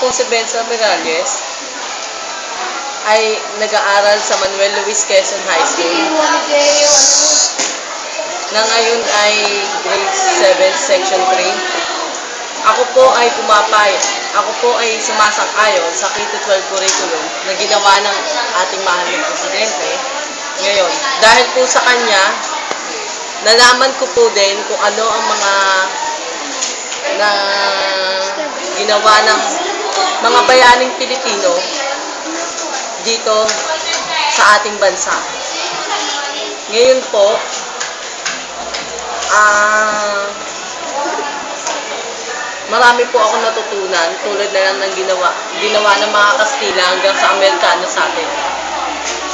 pong si Benza Miralles ay nag-aaral sa Manuel Luis Quezon High School na ngayon ay grade 7 section 3. Ako po ay ako po ay sumasang-ayon sa K-12 curriculum na ginawa ng ating mahal na presidente. Ngayon, dahil po sa kanya, nalaman ko po din kung ano ang mga na ginawa ng mga bayaning Pilipino dito sa ating bansa. Ngayon po, marami po ako natutunan tulad na lang ng ginawa ng mga Kastila hanggang sa Amerikano sa atin.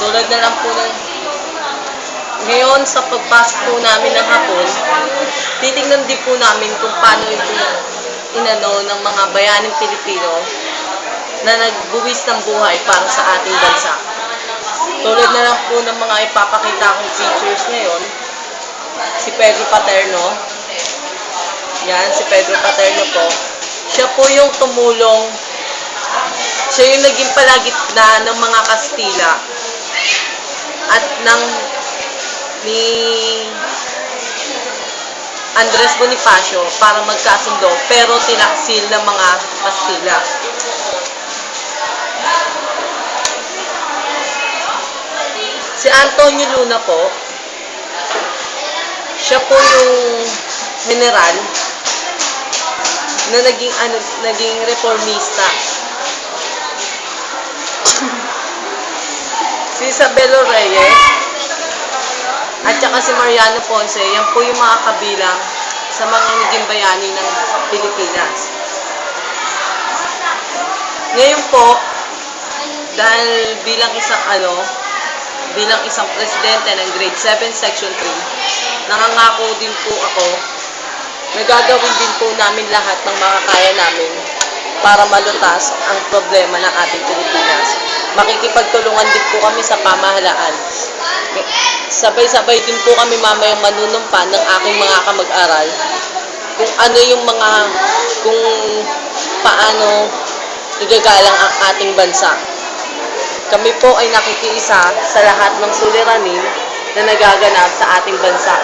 Tulad na lang po ng ngayon sa pagpasok po namin ng hapon, titingnan din po namin kung paano ito inano ng mga bayaning Pilipino na nagbuwis ng buhay para sa ating bansa. Tulad na lang po ng mga ipapakita kong pictures ngayon, si Pedro Paterno. Yan, si Pedro Paterno po. Siya po yung tumulong, siya yung naging palagitna ng mga Kastila at ni Andres Bonifacio para magkasundo pero tinaksil ng mga Kastila. Si Antonio Luna po, siya po yung general na naging reformista. Si Isabelo Reyes at saka si Mariano Ponce, yan po yung mga kabilang sa mga naging bayani ng Pilipinas. Ngayon po, dahil bilang isang presidente ng grade 7 section 3, nangangako din po ako na gagawin din po namin lahat ng makakaya namin para malutas ang problema ng ating Pilipinas. Makikipagtulungan din po kami sa pamahalaan. Sabay-sabay din po kami mamayang manunumpan ng aking mga kamag-aral kung ano yung kung paano igagalang ang ating bansa. Kami po ay nakikiisa sa lahat ng suliranin na nagaganap sa ating bansa.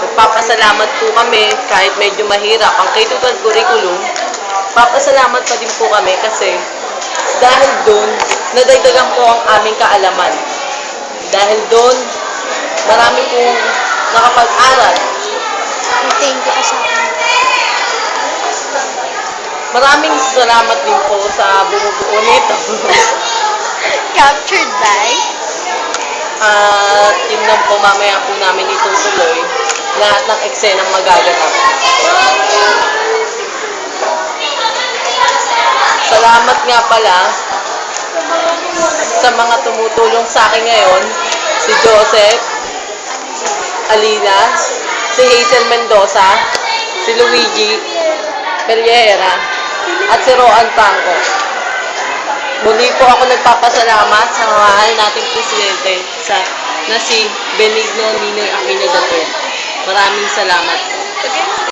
Nagpapasalamat po kami kahit medyo mahirap ang K-12 curriculum. Papasalamat pa din po kami kasi dahil doon, nadagdagan po ang aming kaalaman. Dahil doon, marami pong nakapag-aral. Thank you sa akin. Maraming salamat din po sa bumubuo nito. Captured by? At yun lang po, mamaya po namin itutuloy lahat ng eksenang magaganap. Salamat nga pala sa mga tumutulong sa akin ngayon, si Joseph Alinas, si Hazel Mendoza, si Luigi Pereira, at si Roan Franco. Muli po ako nagpapasalamat sa mahal nating presidente na si Benigno Ninoy Aquino III. Maraming salamat po.